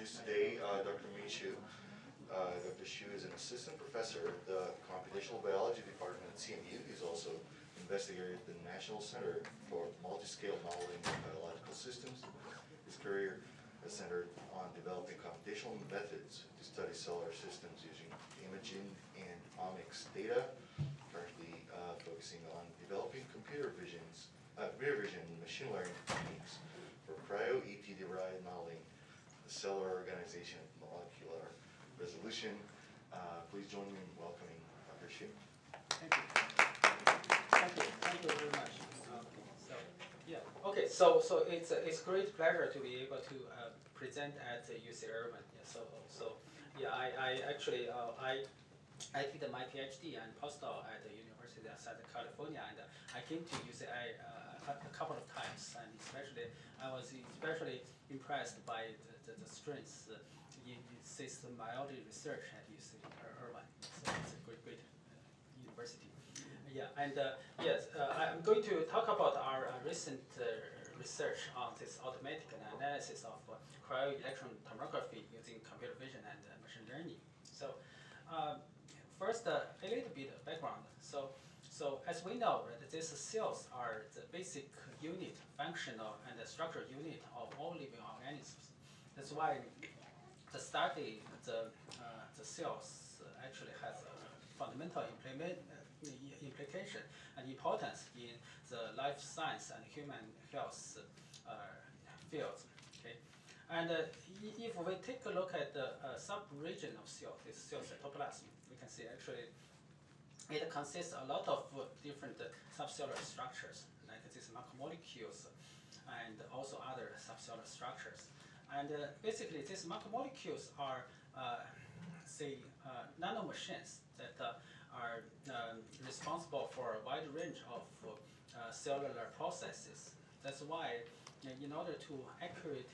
introduce today Dr. Michu. Dr. Xu is an assistant professor at the computational biology department at CMU. He's also investigator at the National Center for Multiscale Modeling of Biological Systems. His career is centered on developing computational methods to study cellular systems using imaging and omics data, currently focusing on developing computer vision machine learning techniques for cryo-ET derived modeling, the cellular organization of molecular resolution. Please join me in welcoming Dr. Xu. Thank you. Thank you very much. Okay. So it's a great pleasure to be able to present at UC Irvine. I actually I did my PhD and postdoc at the University of Southern California, and I came to UCI a couple of times, and I was especially impressed by the strengths in system biology research at UC Irvine. So it's a great university. I'm going to talk about our recent research on this automatic analysis of cryo-electron tomography using computer vision and machine learning. So first, a little bit of background. So as we know, right, these cells are the basic unit, functional and structural unit of all living organisms. That's why the study the cells actually has a fundamental implication and importance in the life science and human health fields. Okay, and if we take a look at the sub-region of cell, this cell cytoplasm, we can see actually it consists a lot of different subcellular structures, like these macromolecules and also other subcellular structures. And basically, these macromolecules are, nano-machines that are responsible for a wide range of cellular processes. That's why, in order to accurately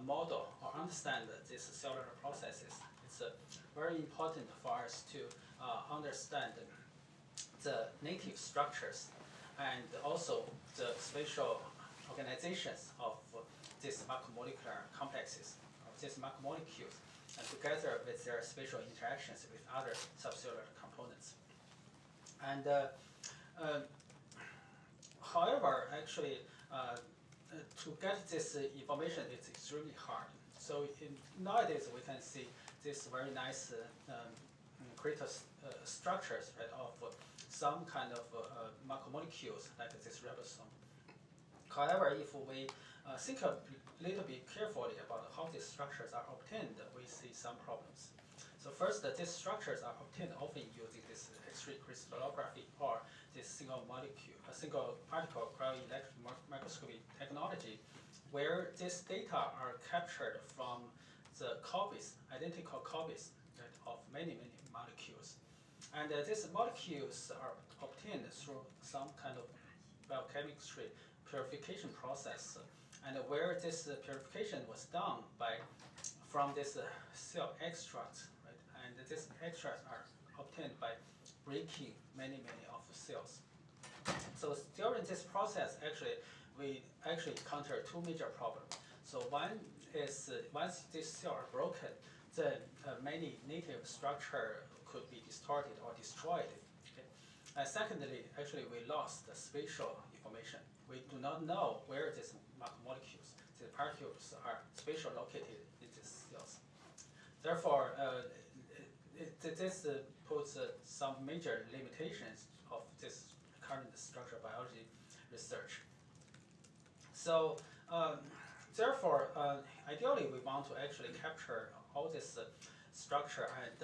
model or understand these cellular processes, it's very important for us to understand the native structures and also the spatial organizations of these macromolecular complexes, of these macromolecules, and together with their spatial interactions with other subcellular components. And however, actually, to get this information is extremely hard. So nowadays, we can see these very nice crystal structures, right, of some kind of macromolecules like this ribosome. However, if we think a little bit carefully about how these structures are obtained, we see some problems. So first, these structures are obtained often using this X-ray crystallography or this single particle cryo-electron microscopy technology, where these data are captured from the copies, identical copies, right, of many molecules. And these molecules are obtained through some kind of biochemistry purification process, and where this purification was done from this cell extracts, right? And these extracts are obtained by breaking many of cells. So during this process, we encounter two major problems. So one is once these cells are broken, then many native structure could be distorted or destroyed. Okay? And secondly, we lost the spatial information. We do not know where these macromolecules, the particles, are spatially located in these cells. Therefore, this puts some major limitations of this current structural biology research. So, therefore, ideally, we want to actually capture all this structure and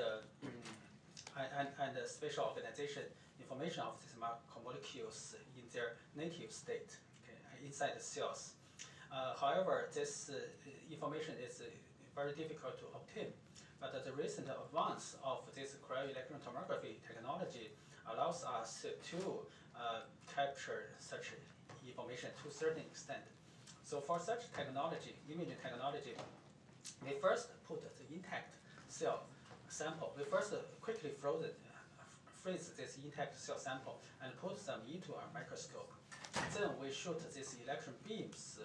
the spatial organization information of these macromolecules in their native state, okay, inside the cells. However, this information is very difficult to obtain. But the recent advance of this cryo-electron tomography technology allows us to capture such information to a certain extent. So for such technology, imaging technology, we first put the intact cell sample. We first quickly freeze this intact cell sample and put them into our microscope. Then we shoot these electron beams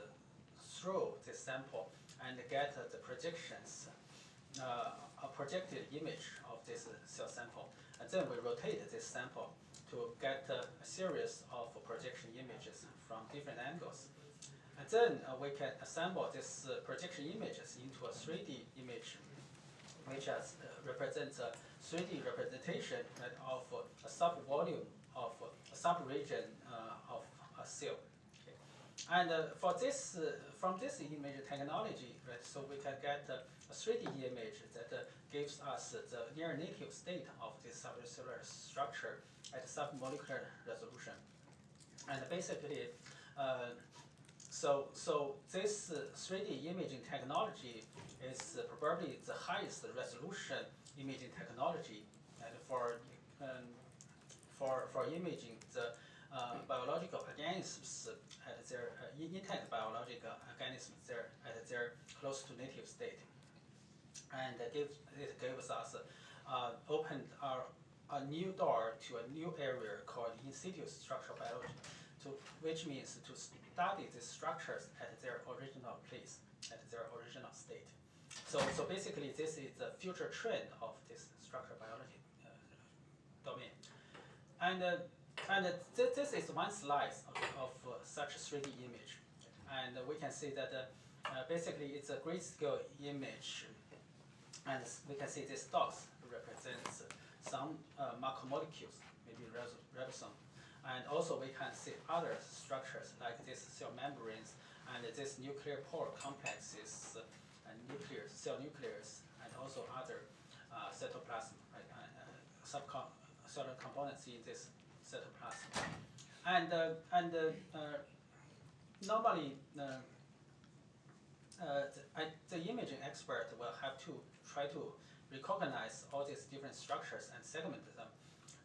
through this sample and get the projections, a projected image of this cell sample. And then we rotate this sample to get a series of projection images from different angles. And then we can assemble these projection images into a 3D image, which represents a 3D representation of a sub-volume of a sub-region of a cell. Okay. And for this, from this image technology, right, so we can get a 3D image that gives us the near-native state of this subcellular structure at submolecular resolution. And basically, so this 3D imaging technology is probably the highest resolution imaging technology, and for imaging the biological organisms at their intact biological organisms there at their close to native state, and it gives us opened a new door to a new area called in situ structural biology, which means to study these structures at their original place, at their original state. So basically, this is the future trend of this structural biology domain. And this is one slice of such a 3D image. And we can see that basically it's a grayscale image. And we can see these dots represents some macromolecules, maybe ribosome. And also we can see other structures like this cell membranes and this nuclear pore complexes and cell nucleus, and also other cytoplasm, right, subcellular components in this cytoplasm. And normally the imaging expert will have to try to recognize all these different structures and segment them,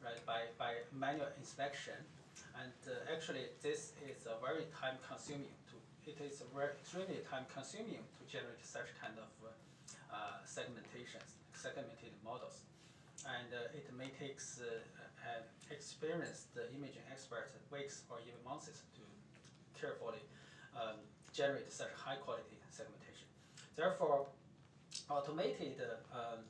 right, by manual inspection. And actually, this is a very time-consuming. It is extremely time-consuming to generate such kind of segmented models, and it may take an experienced imaging expert weeks or even months to carefully generate such high-quality segmentation. Therefore, automated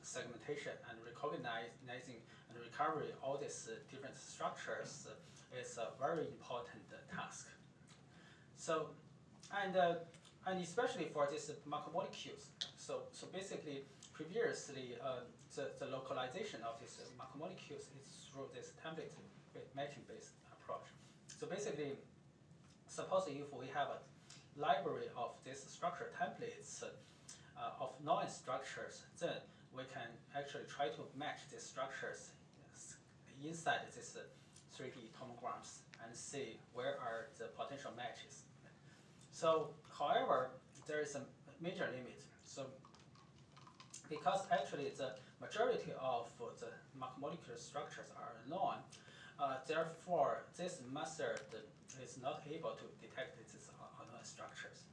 segmentation and recognizing and recovering all these different structures is a very important task. So, and especially for these macromolecules. So basically, previously the localization of these macromolecules is through this template matching-based approach. So basically, suppose if we have a library of these structure templates of known structures, then we can actually try to match these structures inside this 3D tomograms and see where are the potential matches. So, however, there is a major limit. So, because actually the majority of the macromolecular structures are known, therefore this method is not able to detect these unknown structures.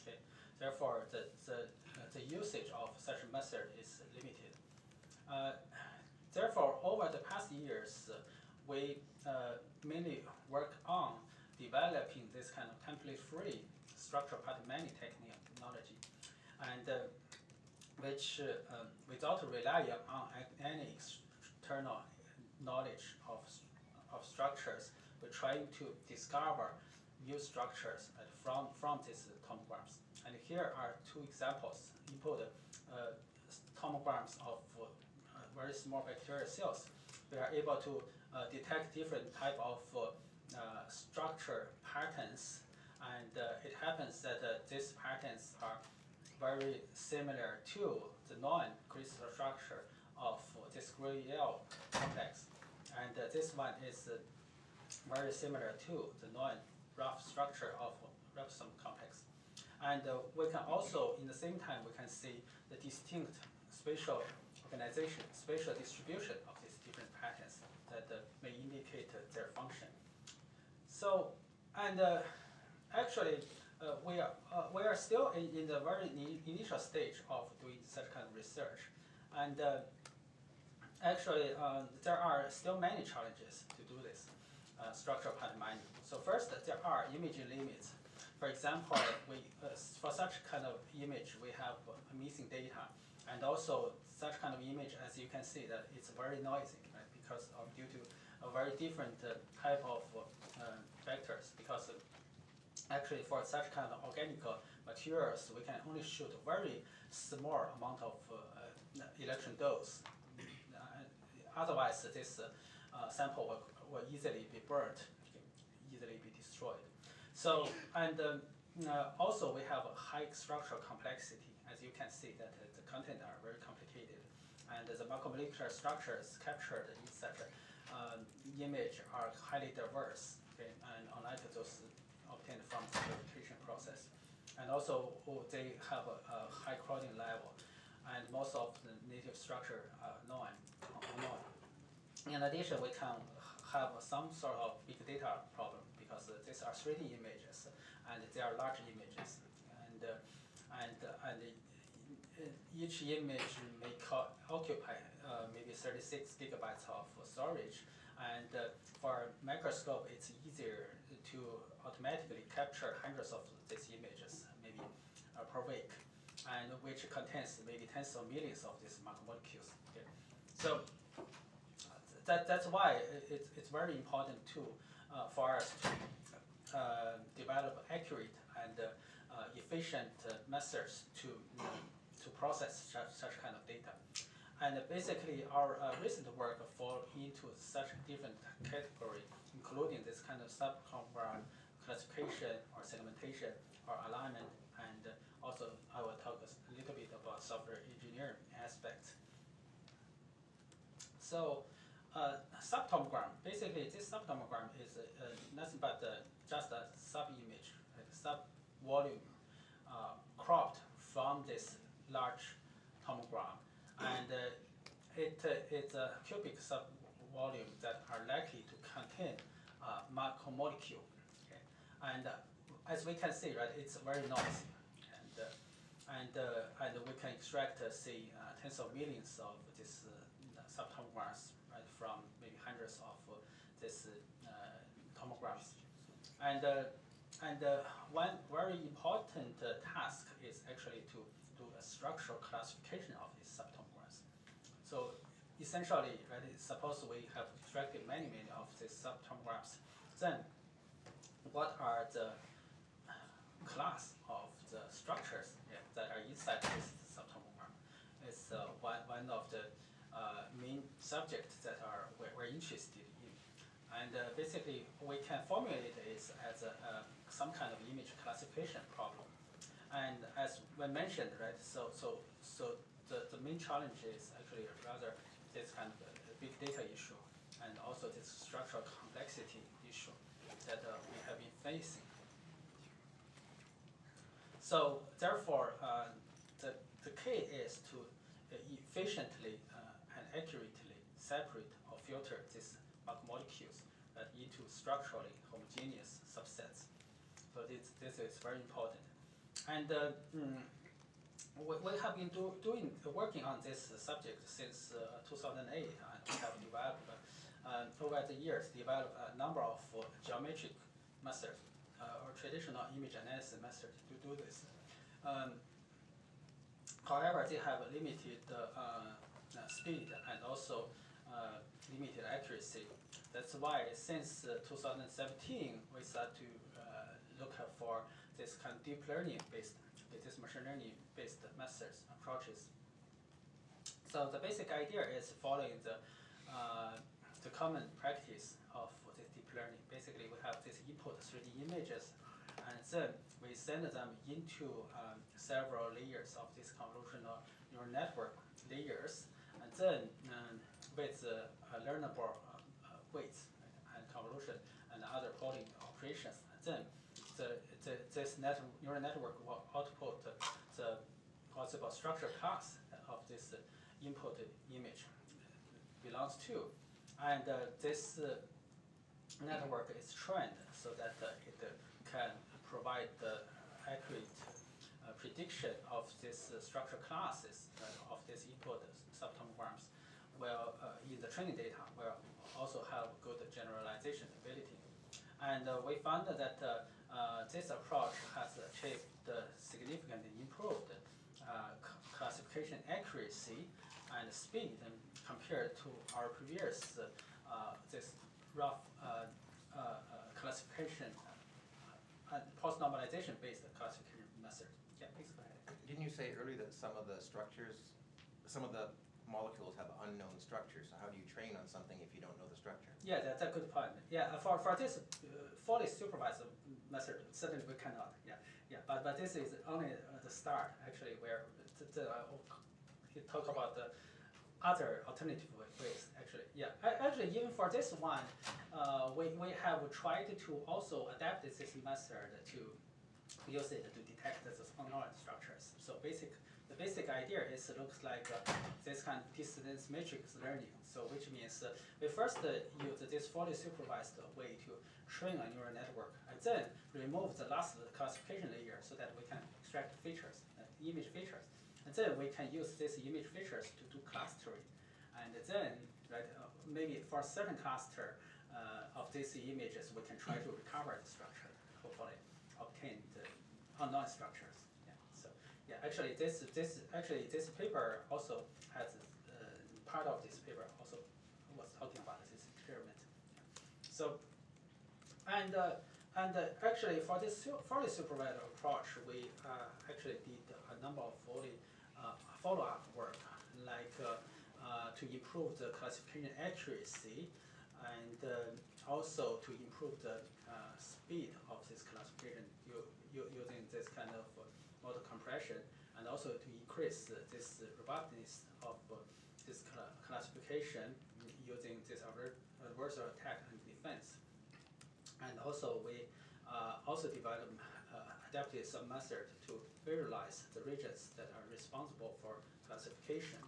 Okay? Therefore, the usage of such a method is limited. Therefore, over the past years, we mainly work on developing this kind of template-free structural part-many technology, and which, without relying on any external knowledge of structures, we're trying to discover new structures from these tomograms. And here are two examples. Input tomograms of very small bacterial cells. We are able to detect different type of structure patterns, and it happens that these patterns are very similar to the known crystal structure of this cryo-ET complex, and this one is very similar to the known rough structure of ribosome complex. And we can also, in the same time, we can see the distinct spatial organization, spatial distribution of these different patterns that may indicate their function. So, and actually, we are still in the very initial stage of doing such kind of research, and actually, there are still many challenges to do this structural pattern mining. So first, there are imaging limits. for example, for such kind of image, we have missing data, and also such kind of image, as you can see, that it's very noisy, right? Because due to a very different type of vectors. Because actually, for such kind of organic materials, we can only shoot a very small amount of electron dose. Otherwise, this sample will easily be burnt, easily be destroyed. So, and also we have a high structural complexity. As you can see, that the content are very complicated, and the macromolecular structures captured in such image are highly diverse. Okay, and unlike those obtained from the purification process, and also they have a high crowding level, and most of the native structure are known. In addition, we can have some sort of big data problem because these are 3D images and they are large images, and each image may occupy maybe 36 gigabytes of storage, and for microscope it's easier to automatically capture hundreds of these images maybe per week, and which contains maybe tens of millions of these macromolecules. Okay. So that's why it's very important for us to develop accurate and efficient methods to process such kind of data. And basically, our recent work fall into such different categories, including this kind of subtomography classification or segmentation or alignment, and also I will talk a little bit about software engineering aspects. So, subtomogram. Basically, this subtomogram is nothing but just a sub-image, like sub-volume cropped from this large tomogram, and it's a cubic sub-volume that are likely to contain macromolecule. Okay? And as we can see, right, it's very noisy, and we can extract, say, tens of millions of these subtomograms, right, from maybe hundreds of these tomograms. And one very important task is actually to do a structural classification of these subtomograms. So essentially, right, suppose we have extracted many of these subtomograms, then what are the class of the structures that are inside this subtomogram? It's one of the main subjects that we're interested in. And basically, we can formulate it as some kind of image classification problem. And as we mentioned, right, so the main challenge is actually rather this kind of big data issue, and also this structural complexity issue that we have been facing. So therefore, the key is to efficiently and accurately separate or filter these macromolecules into structurally homogeneous subsets. So this is very important. And we have been working on this subject since 2008, and we have developed over the years a number of geometric methods or traditional image analysis methods to do this. However, they have limited speed and also limited accuracy. That's why since 2017 we start to look for this kind of deep learning based, this machine learning based methods, approaches. So the basic idea is following the common practice of this deep learning. Basically, we have this input 3D images, and then we send them into several layers of this convolutional neural network layers, and then with learnable weights and convolution and other polling operations, and then this neural network will output the possible structure class of this input image belongs to, and this network is trained so that it can provide the accurate prediction of these structure classes of these input subtomograms. Well, in the training data, will also have good generalization ability. And we found that this approach has achieved significantly improved classification accuracy and speed compared to our previous this rough classification post-normalization based classification method. Yeah, please go ahead. Didn't you say earlier that some of the structures, some of the molecules have unknown structures? So how do you train on something if you don't know the structure? Yeah, that's a good point. Yeah, for this fully supervised method, certainly we cannot. Yeah. But this is only the start actually, where he talk about the other alternative ways actually. Yeah, actually even for this one, we have tried to also adapt this method to use it to detect those unknown structures. So the basic idea is it looks like this kind of distance matrix learning. So which means we first use this fully supervised way to train a neural network, and then remove the last classification layer so that we can extract features, image features. And then we can use these image features to do clustering. And then, maybe for a certain cluster of these images, we can try to recover the structure, hopefully obtain the unknown structures. Yeah. So yeah, actually this paper also has part of this paper also was talking about this experiment. So and actually for this fully supervised approach, we actually did a number of fully follow-up work, like to improve the classification accuracy, and also to improve the speed of this classification using this kind of model compression, and also to increase this robustness of this classification using this adversarial attack and defense. And also we also developed adapted some method to visualize the regions that are responsible for classification.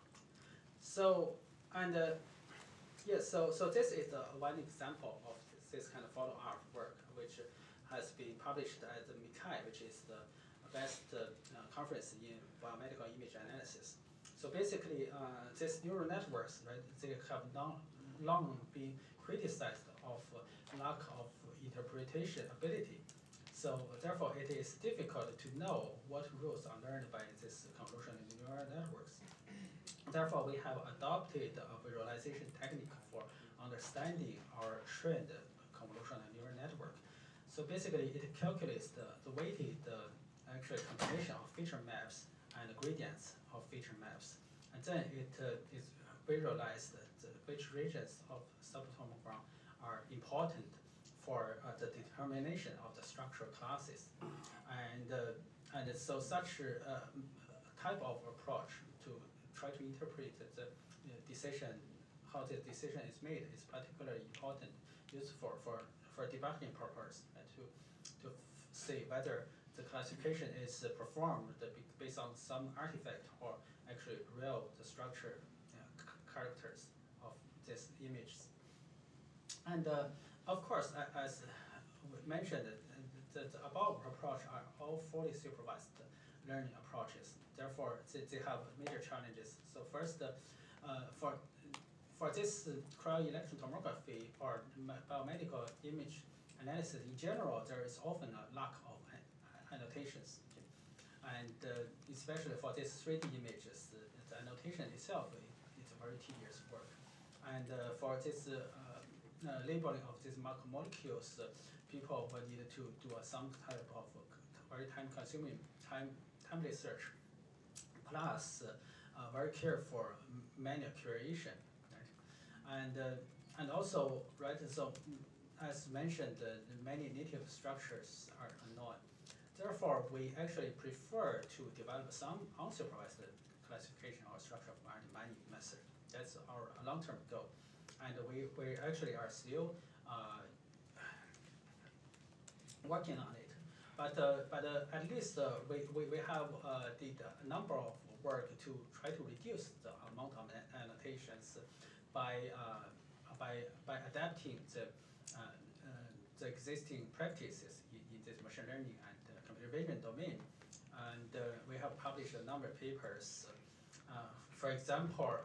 So so this is one example of this kind of follow-up work, which has been published at the MICAI, which is the best conference in biomedical image analysis. So basically, these neural networks, they have long been criticized of lack of interpretation ability. So therefore, it is difficult to know what rules are learned by these convolutional neural networks. Therefore, we have adopted a visualization technique for understanding our trained convolutional neural network. So basically, it calculates the weighted actual combination of feature maps and gradients of feature maps, and then it is visualized which regions of subtomogram are important for the determination of the structural classes, and so such type of approach to try to interpret the decision, how the decision is made, is particularly important, useful for debugging purpose, to see whether the classification is performed based on some artifact or actually the structure characters of these images. And of course, as we mentioned, the above approach are all fully supervised learning approaches. Therefore, they have major challenges. So first, for this cryo-electron tomography or biomedical image analysis in general, there is often a lack of annotations. And especially for these 3D images, the annotation itself is a very tedious work. And for this labeling of these macromolecules, people will need to do some type of very time-consuming, timely search, plus very careful for manual curation, right? And also, right, so as mentioned, many native structures are unknown. Therefore, we actually prefer to develop some unsupervised classification or structure mining method. That's our long-term goal. And we actually are still working on it. But at least we have did a number of work to try to reduce the amount of annotations by adapting the existing practices in this machine learning and computer vision domain. And we have published a number of papers. For example,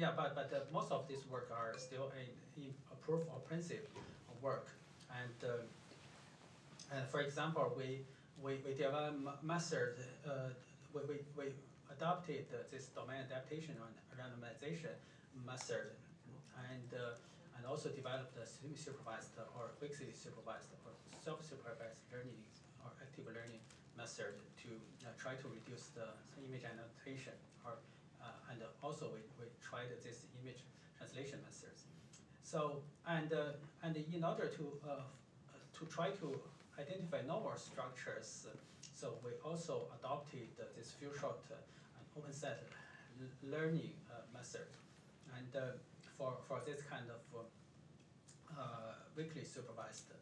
but most of this work are still a proof of principle work, And for example, we developed method, we adopted this domain adaptation or randomization method, and also developed a semi-supervised or fixedly supervised or self-supervised learning or active learning method to try to reduce the image annotation, or and also we tried this image translation methods. So and in order to try to identify novel structures, so we also adopted this few-shot open set learning method, and for this kind of weakly supervised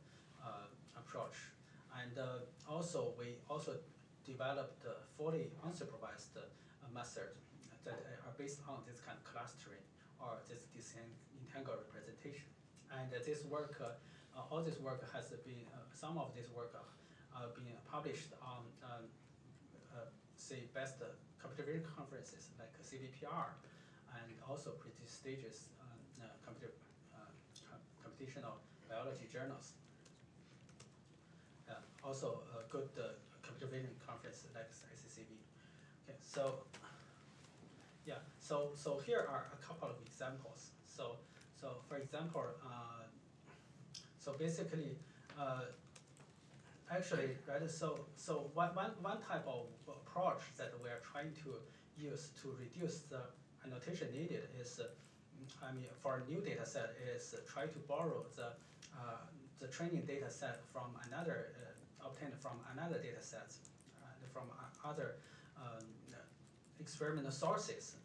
approach, and also we also developed fully unsupervised method that are based on this kind of clustering or this disentangled representation. And this work, all this work has been, some of this work been published on, say, best computer vision conferences like CVPR, and also prestigious computational biology journals. Also a good computer vision conference like ICCV. Okay, so yeah, so here are a couple of examples. So for example, so basically, actually, right. So one type of approach that we are trying to use to reduce the annotation needed is, I mean, for a new data set, is try to borrow the training data set from another, obtained from another data set, from other experimental sources.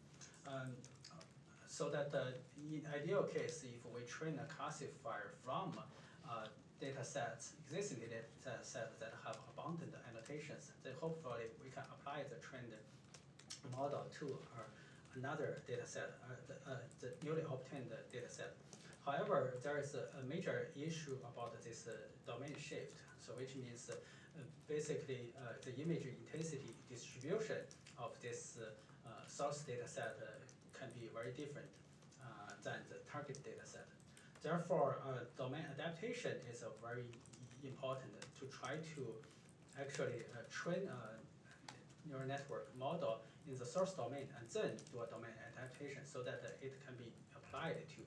So that in ideal case, if we train a classifier from data sets, existing data sets that have abundant annotations, then hopefully we can apply the trained model to another data set, the newly obtained data set. However, there is a major issue about this domain shift, so which means basically the image intensity distribution of this source data set can be very different than the target data set. Therefore, domain adaptation is very important to try to actually train a neural network model in the source domain and then do a domain adaptation so that it can be applied to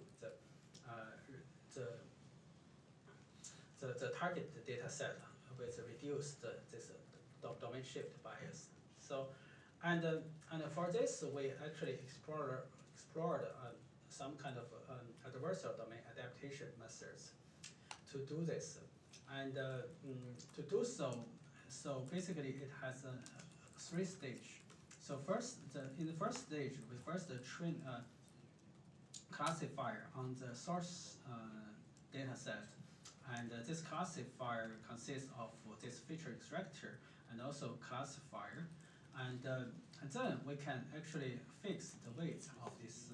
the target data set with reduced this domain shift bias. So, and for this we actually explored some kind of adversarial domain adaptation methods to do this, and to do so, so basically it has a 3 stage. So first, in the first stage, we first train a classifier on the source data set, and this classifier consists of this feature extractor and also classifier, and then we can actually fix the weight of this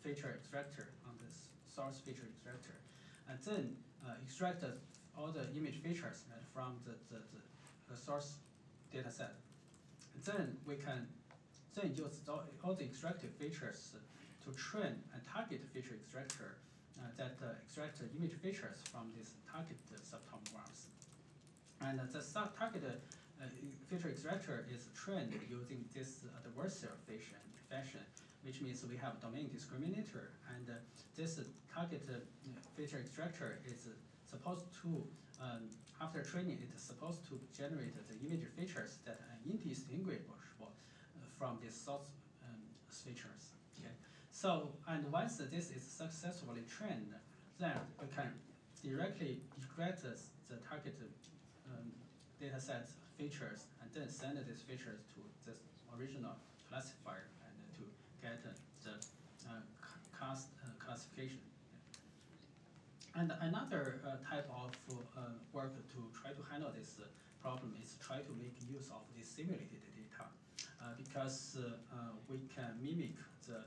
feature extractor on this source feature extractor, and then extract all the image features from the source data set. And then we can then use all the extracted features to train a target feature extractor that extract image features from this target subtomograms. And the target feature extractor is trained using this adversarial fashion, which means we have domain discriminator, and this target feature extractor is supposed to, after training, it is supposed to generate the image features that are indistinguishable from the source features. Okay. So, and once this is successfully trained, then we can directly extract the target data set features and then send these features to this original classifier and to get the classification. And another type of work to try to handle this problem is try to make use of this simulated data, because we can mimic the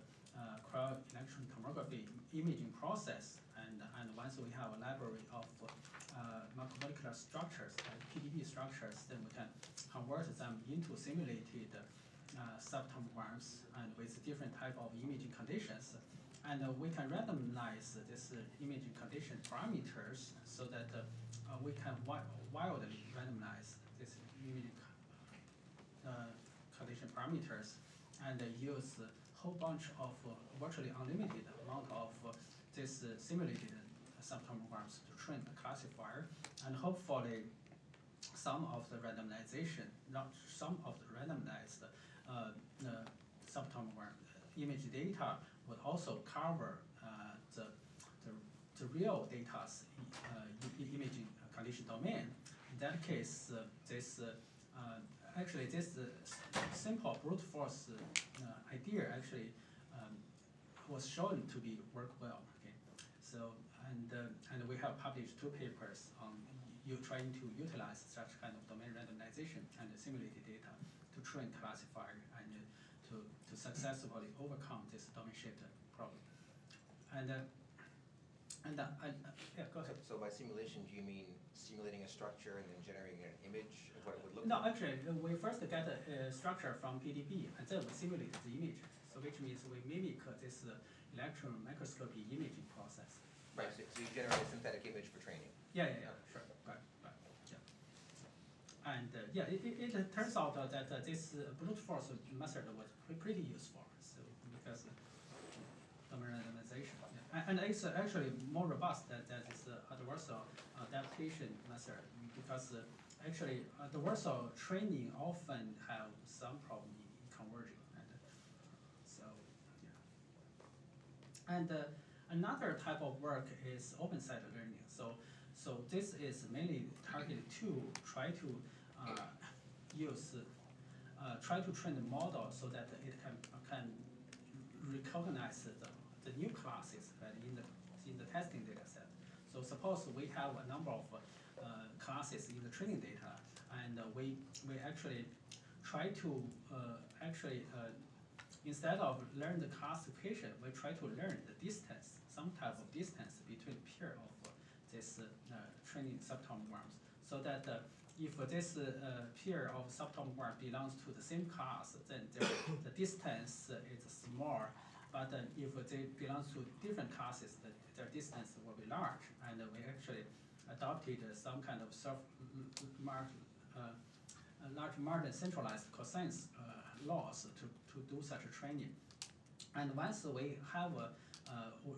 cryo-electron tomography imaging process, and once we have a library of macromolecular structures, like PDB structures, then we can convert them into simulated subtomograms and with different type of imaging conditions. And we can randomize this imaging condition parameters so that we can wildly randomize this image condition parameters and use a whole bunch of virtually unlimited amount of this simulated subtomograms to train a classifier, and hopefully some of the randomization, not some of the randomized subtomogram image data would also cover the real data's imaging condition domain. In that case, actually this simple brute force idea actually was shown to be work well. Okay, so and we have published 2 papers on trying to utilize such kind of domain randomization and simulated data to train classifier and to successfully overcome this domain shift problem. Yeah, go ahead. So by simulation, do you mean simulating a structure and then generating an image of what it would look No, like? actually, we first get a structure from PDB, and then we simulate the image. So which means we mimic this electron microscopy imaging process. Right, so you generate a synthetic image for training. Yeah, sure, right, yeah. And it turns out that this brute force method was pretty useful. So because domain randomization, yeah. And it's actually more robust than this adversarial adaptation method, because actually adversarial training often have some problem in converging. And another type of work is open-site learning. So this is mainly targeted to try to try to train the model so that it can recognize the new classes, right, in the testing data set. So suppose we have a number of classes in the training data, and we actually try to instead of learn the classification, we try to learn the distance, some type of distance between pair of this training subtomograms, so that if this pair of subtomograms belongs to the same class, then the distance is small. But if they belong to different classes, their distance will be large. And we actually adopted some kind of large margin centralized cosine laws to do such a training. And once we have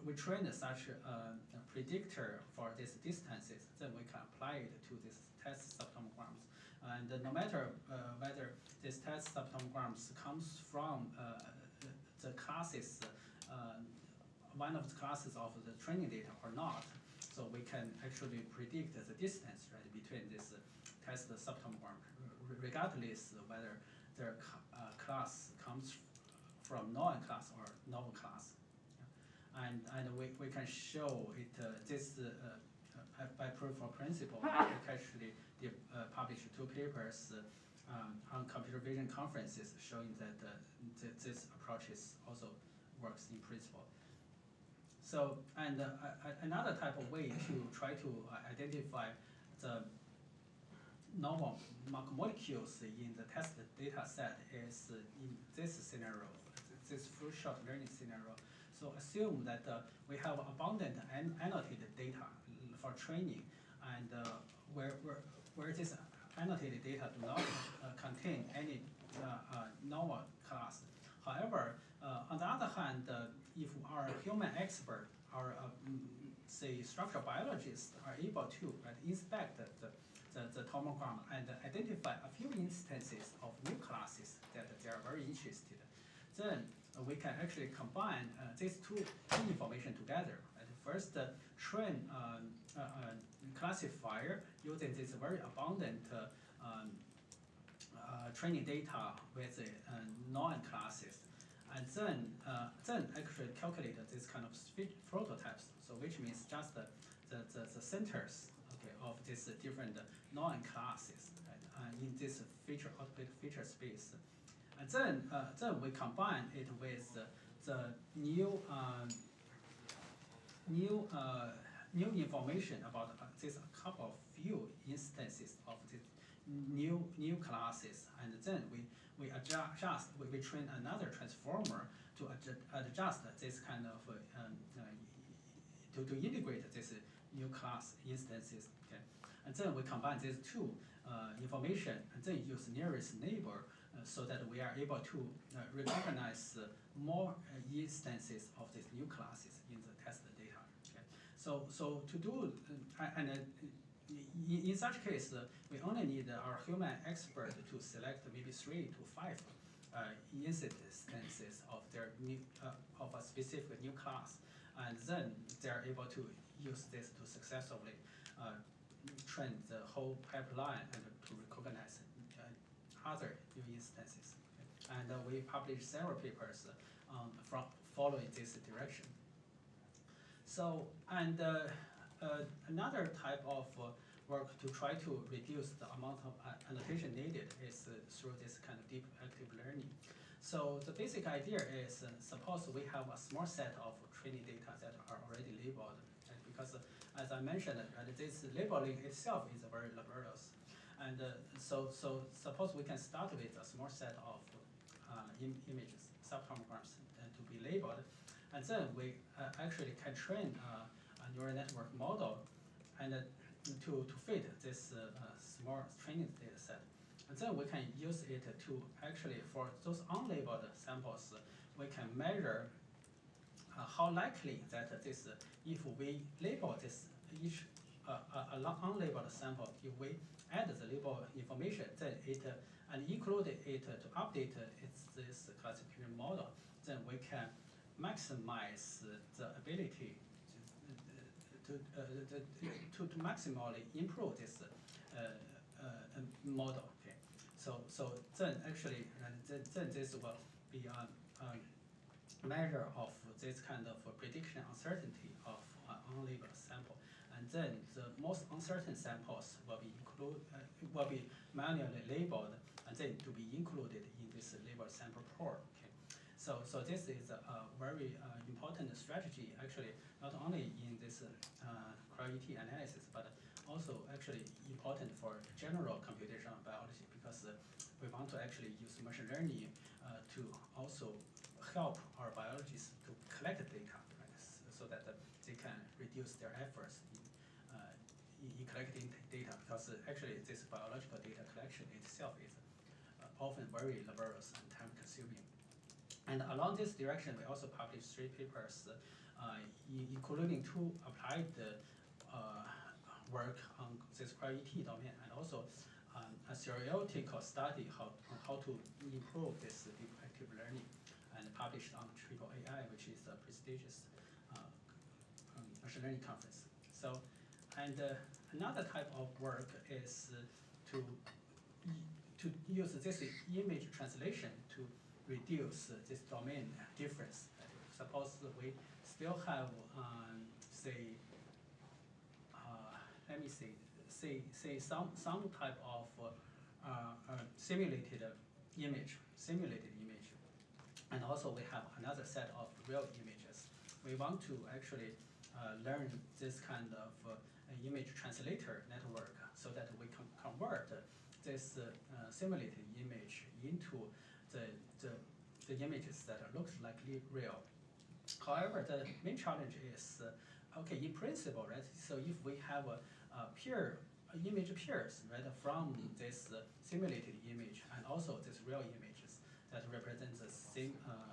we train such a predictor for these distances, then we can apply it to these test subtomograms. And no matter whether these test subtomograms comes from the classes, one of the classes of the training data or not, so we can actually predict the distance, right, between this test subtomogram, regardless whether their class comes from non-class or novel class. And we can show it this by proof of principle. We actually published 2 papers on computer vision conferences showing that this approach also works in principle. So, and another type of way to try to identify the novel macromolecules in the test data set is in this scenario, this full shot learning scenario. So assume that we have abundant annotated data for training, and where this annotated data do not contain any novel class. However, on the other hand, if our human expert, our say structural biologists are able to inspect the tomogram and identify a few instances of new classes that they are very interested, then we can actually combine these 2 information together. First, train a classifier using this very abundant training data with non-classes, and then actually calculate this kind of prototypes. So which means just the centers, okay, of these different non-classes, right, in this output feature space. And then we combine it with the new information about this couple of few instances of the new classes, and then we adjust, we train another transformer to adjust this kind of to integrate this new class instances. Okay, and then we combine these two information, and then use nearest neighbor so that we are able to recognize more instances of these new classes in the test data. Okay? So to do, in such case, we only need our human expert to select maybe 3 to 5 instances of their new, of a specific new class, and then they're able to use this to successfully train the whole pipeline and to recognize other new instances. Okay? And we published several papers from following this direction. So, and another type of work to try to reduce the amount of annotation needed is through this kind of deep active learning. So the basic idea is, suppose we have a small set of training data that are already labeled, right? Because as I mentioned, this labeling itself is very laborious. And so suppose we can start with a small set of images, subtomograms, to be labeled, and then we actually can train a neural network model and to fit this small training data set. And then we can use it to actually, for those unlabeled samples, we can measure how likely that this, if we label this each unlabeled sample, if we add the label information, then it and include it to update this classification model, then we can maximize the ability to maximally improve this model. Okay, so then actually, then this will be a measure of this kind of prediction uncertainty of unlabeled sample, and then the most uncertain samples will be manually labeled and then to be included in this labeled sample pool. Okay, so this is a very important strategy, actually, not only in this cryo-ET analysis, but also actually important for general computational biology, because we want to actually use machine learning to also help our biologists to collect data, right? So that they can reduce their efforts in collecting data, because actually this biological data collection itself is often very laborious and time-consuming. And along this direction, we also published 3 papers, including 2 applied work on this cryo-ET domain, and also a theoretical study on how to improve this deep active learning, and published on Triple AI, which is a prestigious machine learning conference. So, and another type of work is to use this image translation to reduce this domain difference. Suppose we still have, say, let me say some type of simulated image, and also we have another set of real images. We want to actually learn this kind of image translator network so that we can convert this simulated image into the images that look like real. However, the main challenge is, okay, in principle, right? So if we have a image pairs, right, from this simulated image and also this real images that represent the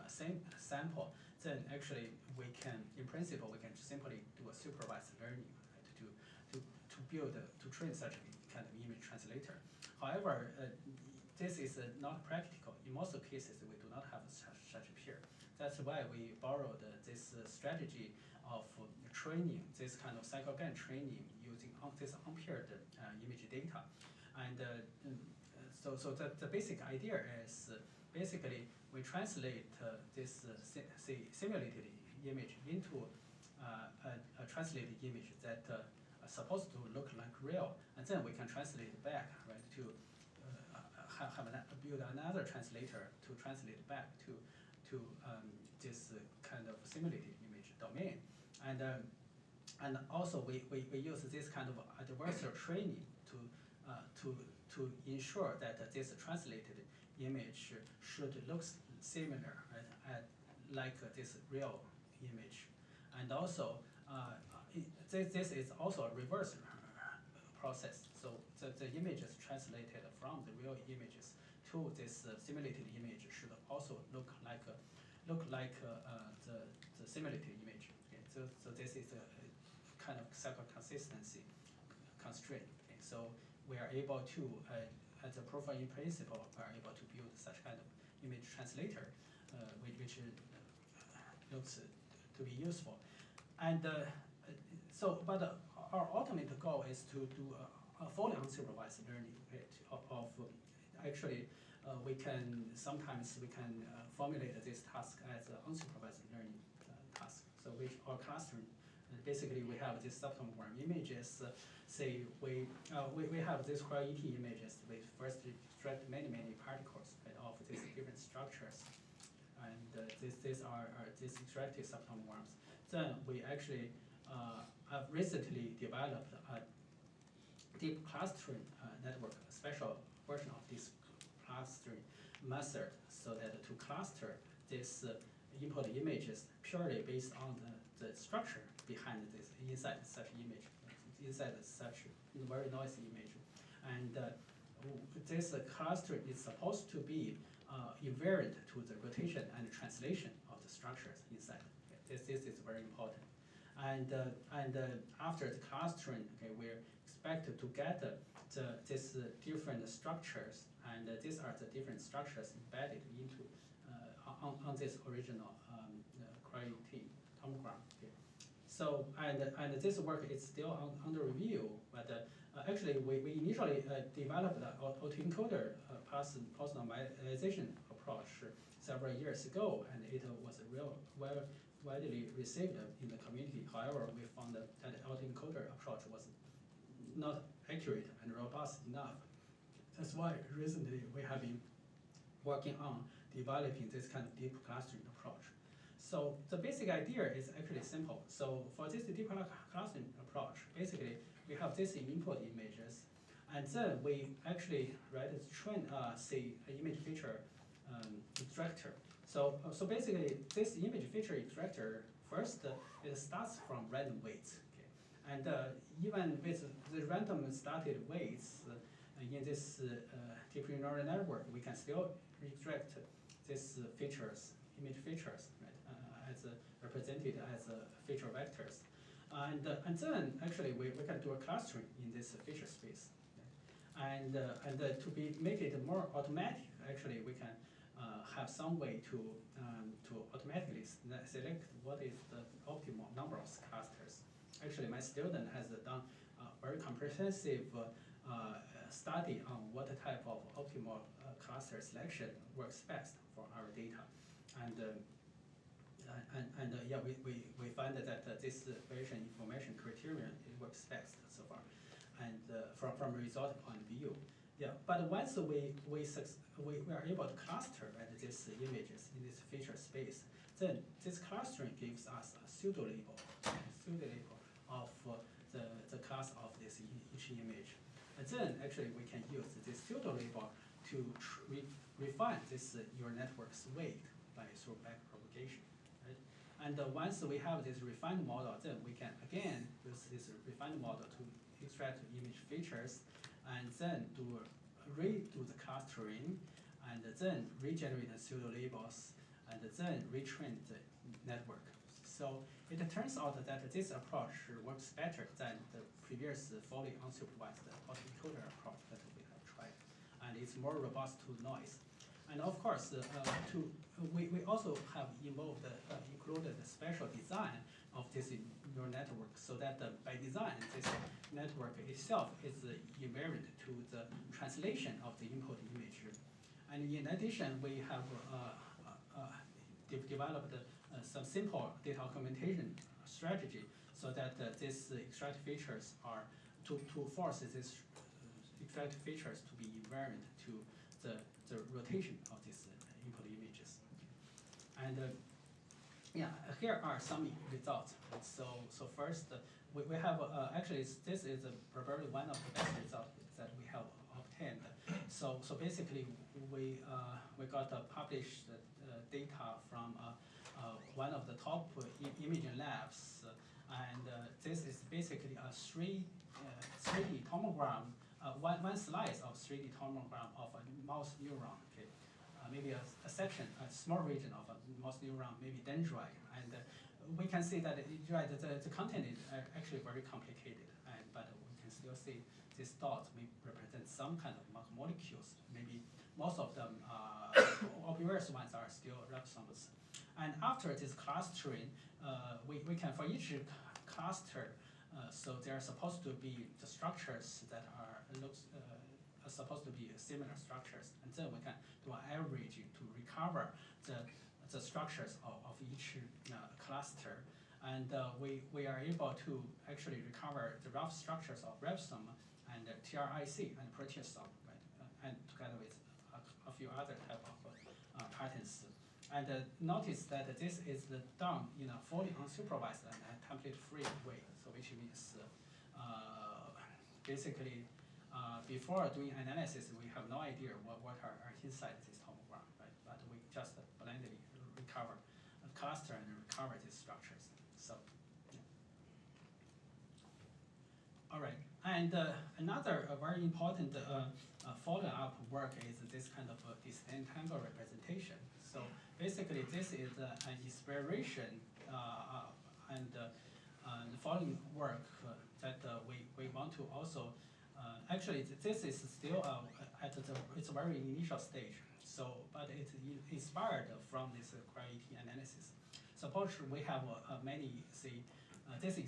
same sample, then actually we can, in principle, we can simply do a supervised learning, right, to build, to train such a kind of image translator. However, this is not practical. In most cases, we do not have such a pair. That's why we borrowed this strategy of training, this kind of cycle-again training using this unpaired image data. And so the basic idea is basically we translate this simulated image into a translated image that are supposed to look like real, and then we can translate it back, right, to build another translator to translate back to this kind of simulated image domain. And also we use this kind of adversarial training to ensure that this translated image should look similar, right, like this real image. And also this is also a reverse process. So the images translated from the real images to this simulated image should also look like the simulated image. Okay, so this is a kind of cycle consistency constraint. Okay, so we are able to, as a proof in principle, we are able to build such kind of image translator, which looks to be useful. And but our ultimate goal is to do a fully unsupervised learning. Okay, actually, sometimes we can formulate this task as an unsupervised learning task. So which our classroom, basically we have these subtomogram images. Say we have these cryo-ET images. We first extract many particles, right, of these different structures, and these are these extracted subtomograms. Then we actually have recently developed a deep clustering network, a special version of this clustering method, so that to cluster these input images purely based on the structure behind this inside such image, inside such very noisy image. And this cluster is supposed to be invariant to the rotation and translation of the structures inside. Okay, this is very important. And after the clustering, okay, we're expected to get these different structures, and these are the different structures embedded into on this original cryo-ET tomogram. Okay. So and this work is still under review, but actually we initially developed the autoencoder personalization approach several years ago, and it was widely received in the community. However, we found that the autoencoder approach was not accurate and robust enough. That's why recently we have been working on developing this kind of deep clustering approach. So the basic idea is actually simple. So for this deep clustering approach, basically we have these input images, and then we actually train an image feature extractor. So basically this image feature extractor first it starts from random weights. Okay? And even with the random started weights in this deep neural network, we can still extract these features, image features, right, as represented as feature vectors. And then actually we can do a clustering in this feature space. Okay? And to make it more automatic, actually we can have some way to automatically select what is the optimal number of clusters. Actually, my student has done a very comprehensive study on what type of optimal cluster selection works best for our data, and yeah, we find that this Bayesian information criterion it works best so far, and from a result point of view. Yeah, but once we are able to cluster these images in this feature space, then this clustering gives us a pseudo label of the class of this each image. And then actually we can use this pseudo label to refine this neural network's weight through backpropagation. Right? And once we have this refined model, then we can again use this refined model to extract image features, and then redo the clustering, and then regenerate the pseudo labels, and then retrain the network. So it turns out that this approach works better than the previous fully unsupervised autoencoder approach that we have tried, and it's more robust to noise. And of course, we also have included the special design of this neural network, so that by design, this network itself is invariant to the translation of the input image. And in addition, we have developed some simple data augmentation strategy, so that these extract features are to force these extract features to be invariant to the rotation of these input images. And yeah, here are some results. So first, we have actually this is probably one of the best results that we have obtained. So basically, we got published data from one of the top imaging labs, And this is basically a 3D tomogram, one slice of 3D tomogram of a mouse neuron. Okay, maybe a section, a small region of a mouse neuron, maybe dendrite, and we can see that the content is actually very complicated, but we can still see these dots may represent some kind of macromolecules. Maybe most of them, obvious ones, are still ribosomes. And after this clustering, we can, for each cluster, so they are supposed to be the structures that are supposed to be similar structures, and then we can do an average to recover the structures of each cluster, and we are able to actually recover the rough structures of ribosome and TRIC and proteasome, right? And together with a few other type of patterns. And notice that this is done in a fully unsupervised and template-free way, so which means basically before doing analysis, we have no idea what are inside this tomogram, right? But we just blindly recover a cluster and recover these structures. So, yeah. All right, and another very important follow-up work is this kind of disentangle representation. So basically, this is an inspiration and the following work that we want to also. Actually, this is still at it's a very initial stage. So, but it's inspired from this cryo-ET analysis. Suppose we have many, say, this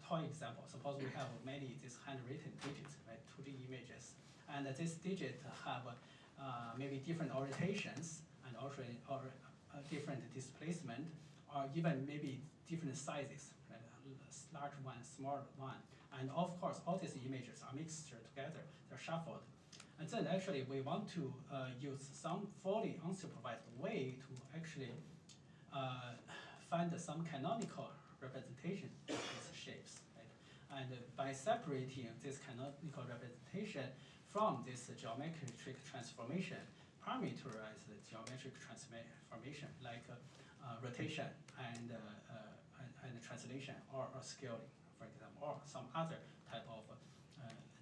toy example. Suppose we have many these handwritten digits, right? 2D images, and this digit have maybe different orientations and also different displacement, or even maybe different sizes, right? Large one, small one, and of course all these images are mixed together. They're shuffled, and then actually we want to use some fully unsupervised way to actually find some canonical representation of these shapes, right? And by separating this canonical representation from this geometric transformation, parameterized geometric transformation like rotation and translation or scaling, for example, or some other type of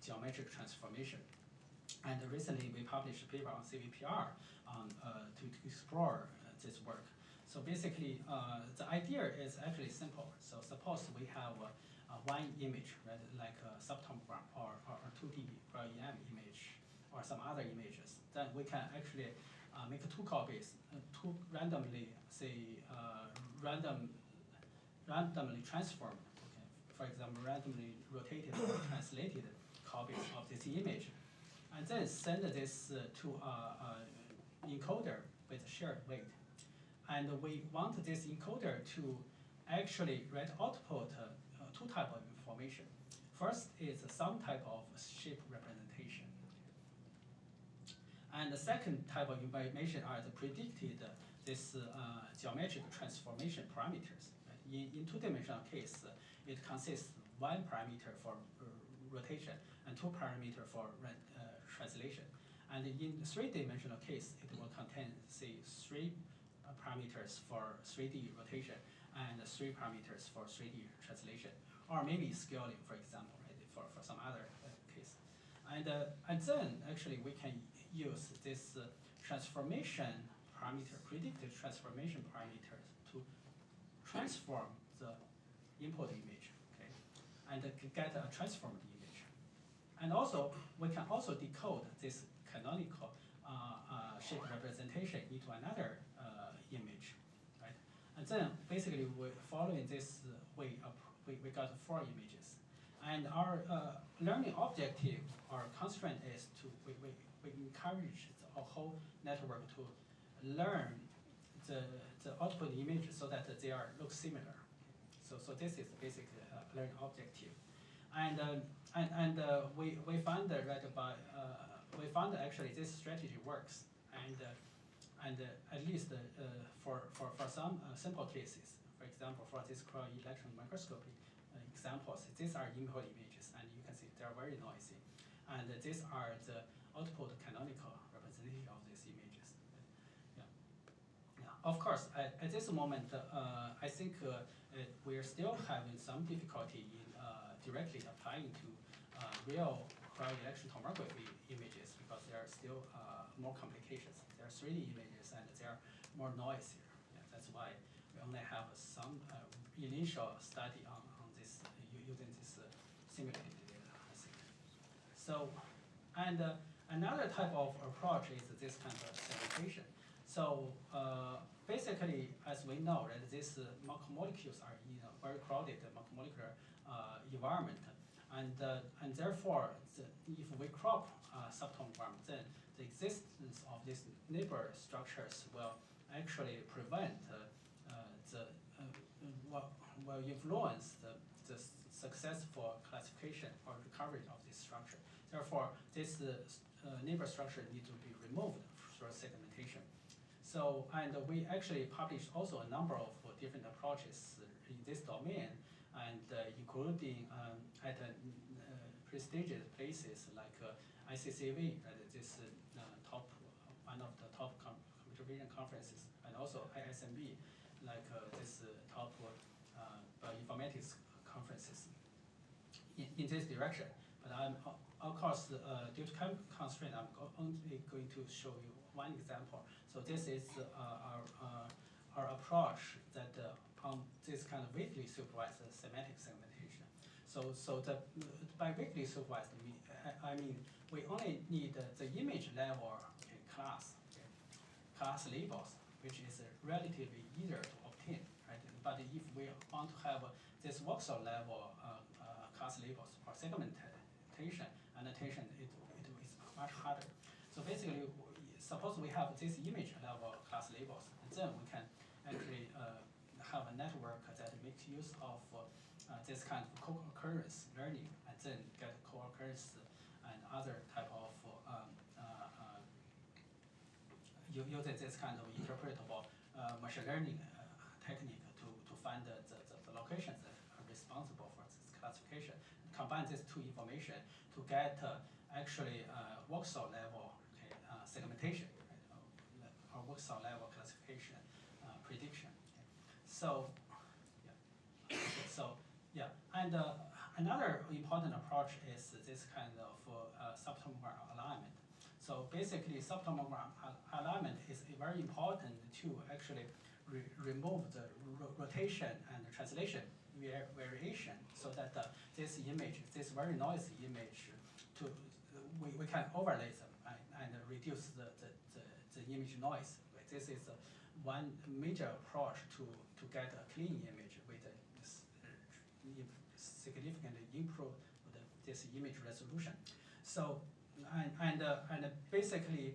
geometric transformation. And recently we published a paper on CVPR to explore this work. So basically, the idea is actually simple. So suppose we have one image, right, like a subtomogram or 2D cryo-EM image or some other images. Then we can actually make two copies, two randomly, say, randomly transformed, okay? For example, randomly rotated or translated copies of this image, and then send this to an encoder with shared weight. And we want this encoder to actually output two types of information. First is some type of shape representation. And the second type of information are the predicted this geometric transformation parameters. Right? In two-dimensional case, it consists one parameter for rotation and two parameters for translation. And in three-dimensional case, it will contain, say, three parameters for 3D rotation and 3 parameters for 3D translation, or maybe scaling, for example, right, for some other case. And then actually we can use this transformation parameter, predicted transformation parameters to transform the input image, okay, and get a transformed image. And also, we can also decode this canonical shape representation into another image, right? And then basically, following this way up, we got 4 images. And our learning objective or constraint is to we encourage the whole network to learn the output image so that they look similar. So this is basically a learning objective. And we found that we found actually this strategy works, and at least for some simple cases, for example, for this cryo-electron microscopy examples, these are input images, and you can see they are very noisy, and these are the output canonical representation of these images. Yeah. Of course, at this moment, I think we're still having some difficulty in directly applying to real cryo-electron tomography images because there are still more complications. There are 3D images and there are more noise here. Yeah, that's why we only have some initial study on this using this simulated data, I think. So, and another type of approach is this kind of segmentation. So basically, as we know, that these macromolecules are in a very crowded macromolecular environment, and therefore, if we crop subtomogram, then the existence of these neighbor structures will actually prevent will influence the successful classification or recovery of this structure. Therefore, this neighbor structure needs to be removed through segmentation. So, and we actually published also a number of different approaches in this domain, and including at prestigious places like ICCV, this one of the top computer vision conferences, and also ISMB, like this top informatics conferences in this direction. But I'm, of course, due to time constraint, I'm only going to show you one example. So this is our approach that on this kind of weakly supervised semantic segmentation. So by weakly supervised, I mean we only need the image level class labels, which is relatively easier to obtain, right? But if we want to have this voxel level class labels for segmentation annotation, it is much harder. So basically, suppose we have this image level class labels, and then we can actually have a network that makes use of this kind of co-occurrence learning, and then get co-occurrence and other type of using this kind of interpretable machine learning technique to find the locations that are responsible for this classification. Combine these two information to get actually voxel level segmentation, right? Or voxel level classification prediction. Okay. So, yeah. So, yeah. And another important approach is this kind of subtomogram alignment. So basically, subtomogram alignment is very important to actually remove the rotation and translation variation, so that this image, this very noisy image, we can overlay them and reduce the image noise. This is one major approach to get a clean image with significantly improve this image resolution. So, and basically,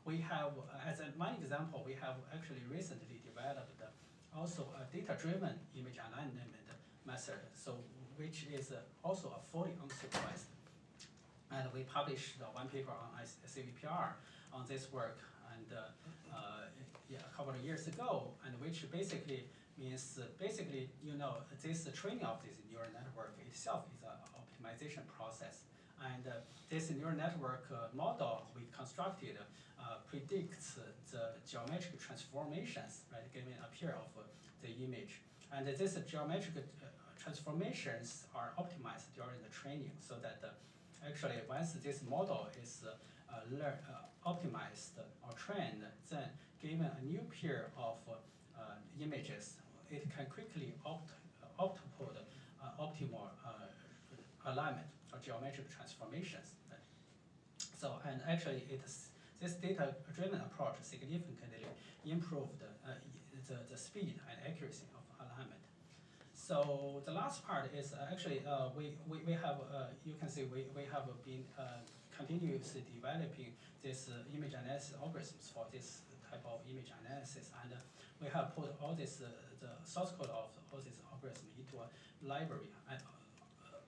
we have, as one example, we have actually recently developed also a data-driven image alignment method, so which is also a fully unsupervised. And we published one paper on CVPR on this work, and yeah, a couple of years ago, and which basically means this training of this neural network itself is an optimization process. And this neural network model we constructed predicts the geometric transformations, right, given a pair of the image. And these geometric transformations are optimized during the training, so that actually once this model is optimized or trained, then given a new pair of images, it can quickly output optimal alignment or geometric transformations. Right? So, and actually, this data-driven approach significantly improved the speed and accuracy of alignment. So the last part is actually we have you can see we have been continuously developing this image analysis algorithms for this type of image analysis, and we have put all this the source code of all this algorithm into a library, and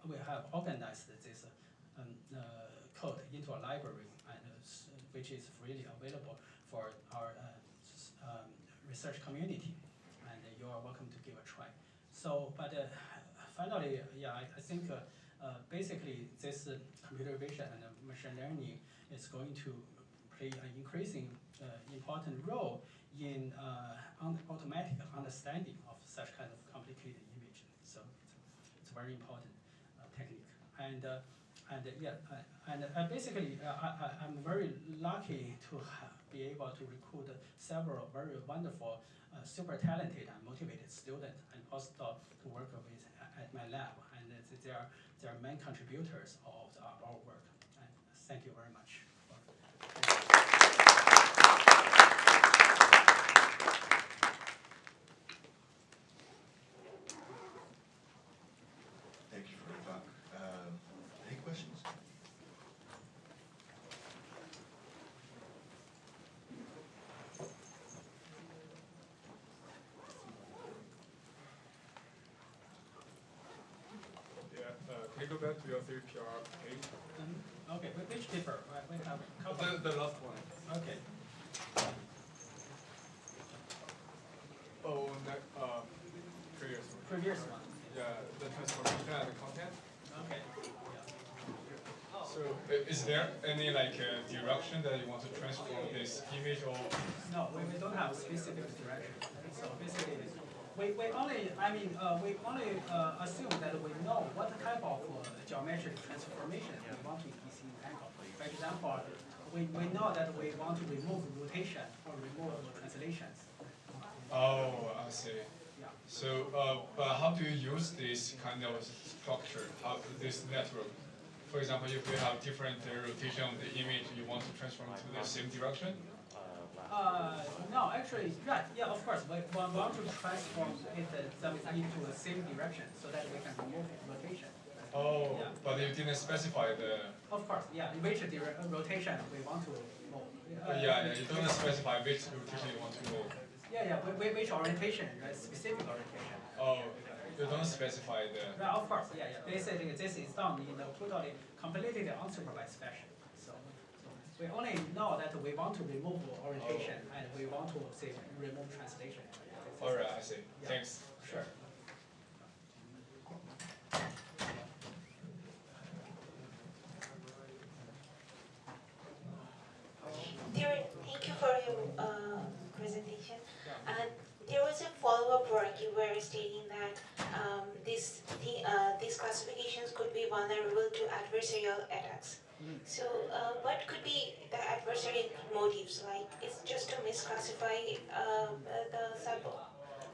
we have organized this code into a library, and which is freely available for our research community, and you are welcome to give a try. So, but finally, yeah, I think basically this computer vision and machine learning is going to play an increasing important role in automatic understanding of such kind of complicated image. So it's a very important technique. Basically, I'm very lucky to be able to recruit several very wonderful, super talented and motivated students and postdocs to work with at my lab, and they are main contributors of our work. And thank you very much. Thank you for your talk. Any questions? Can you go back to your 3PR page? Okay, which paper? We have a couple. The last one. Okay. Oh, that, previous one. Previous one. Yeah, the transformation and the content. Okay. So, is there any direction that you want to transform this image or? No, we don't have a specific direction. So basically, we only assume that we know what type of geometric transformation we want to disentangle. For example, we know that we want to remove rotation or remove translations. Oh, I see. Yeah. So, but how do you use this kind of structure, this network? For example, if we have different rotation of the image, you want to transform to the same direction? No, actually, right, yeah, of course, we want to transform them into the same direction so that we can remove rotation. Oh, Yeah. but you didn't specify the. Of course, yeah, which rotation we want to move. Yeah, you don't specify which rotation you want to move. Yeah, which orientation, right, specific orientation. Oh, you don't specify the. Yeah, of course, yeah. Basically, this is done in a totally, completely unsupervised fashion. So we only know that we want to remove orientation and we want to say remove translation. All right, I see. Yeah. Thanks. Sure. Thank you for your presentation. There was a follow-up work you were stating that these classifications could be vulnerable to adversarial attacks. So what could be the adversarial motives? Like, it's just to misclassify the sample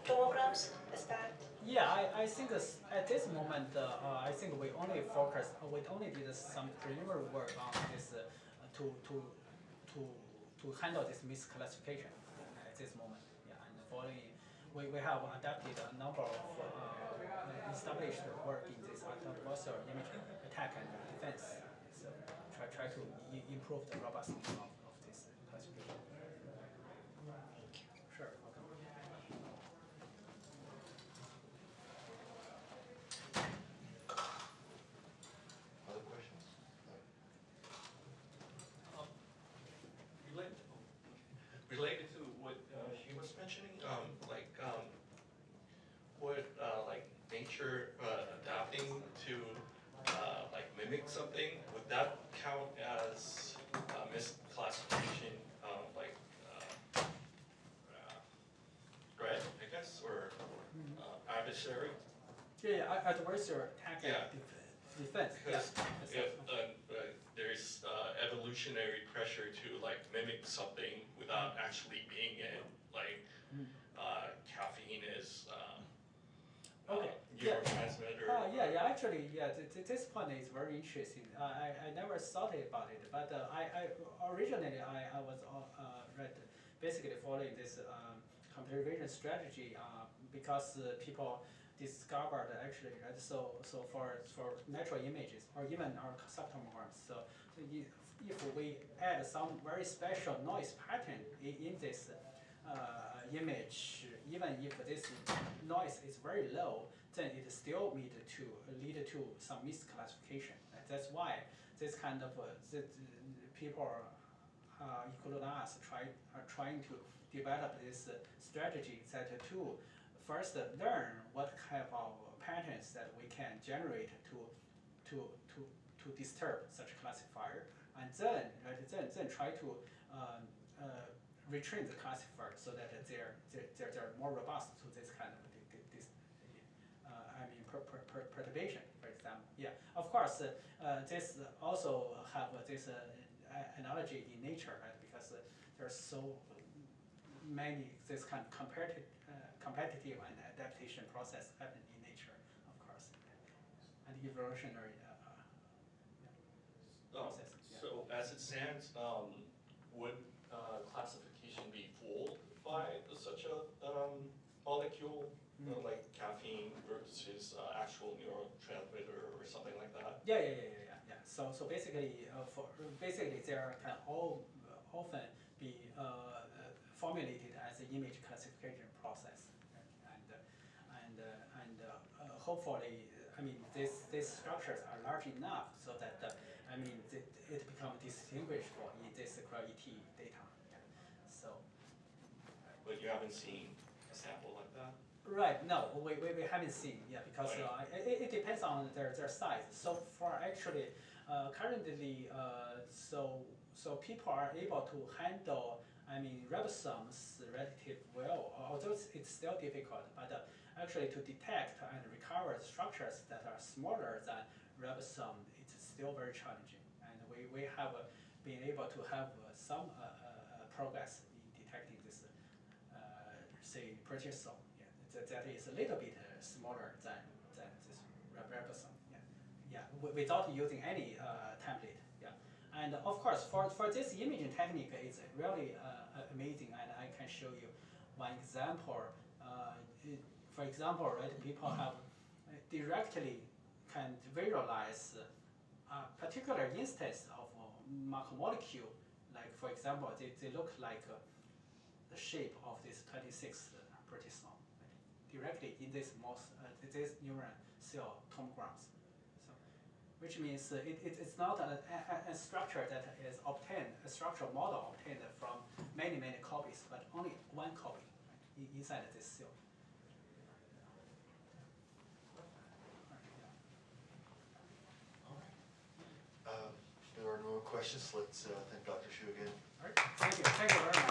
tomograms? Is that? Yeah, I think at this moment, I think we only did some preliminary work on this to handle this misclassification at this moment. Yeah, and following, we have adapted a number of established work in this adversarial image attack and defense. So try to improve the robustness of this classification. Thank you. Sure, welcome. Other questions? Related to what she was mentioning, would nature adapting to mimic something, would that count as misclassification, threat, I guess, or adversary? Yeah, adversarial attack and defense. Because Yeah. if there's evolutionary pressure to mimic something without actually being it, caffeine is Okay. neurotransmitter. Actually, this point is very interesting. I never thought about it, but I originally I was basically following this computer vision strategy because people discovered actually, right? So for natural images or even our subtomograms, so if we add some very special noise pattern in this image, even if this noise is very low, then it still lead to some misclassification. That's why this kind of people, including us, are trying to develop this strategy that to first learn what type of patterns that we can generate to disturb such classifier, and then try to retrain the classifier so that they're more robust to this kind of perturbation, for example. Yeah, of course, this also have this analogy in nature, right? Because there's so many this kind of competitive and adaptation process happen in nature, of course, and evolutionary process. Yeah. So as it stands, would classification be fooled by such a molecule, like caffeine versus actual neurotransmitter or something like that? Yeah. So basically, there can often be formulated as an image classification process, and hopefully, I mean, these structures are large enough so that I mean it becomes distinguishable in this cryo-ET data. Yeah. So. But you haven't seen a sample like that? Right. No, we haven't seen. Yeah, because it depends on their size. So for actually currently, so people are able to handle, I mean, ribosomes relatively well, although it's still difficult. But actually, to detect and recover structures that are smaller than ribosome, it's still very challenging. And we have been able to have some progress in detecting this, say, proteasome. That is a little bit smaller than this ribosome. Yeah. Without using any template. Yeah, and of course for this imaging technique, it's really amazing, and I can show you one example. For example, right, people have directly can visualize a particular instance of macromolecule. Like for example, they look like the shape of this 26 proteasome. Directly in this this neuron cell tomograms, so which means it's not a structure that is obtained, a structural model obtained from many copies, but only one copy, right, inside this cell. There are no more questions. Let's thank Dr. Xu again. All right, thank you very much.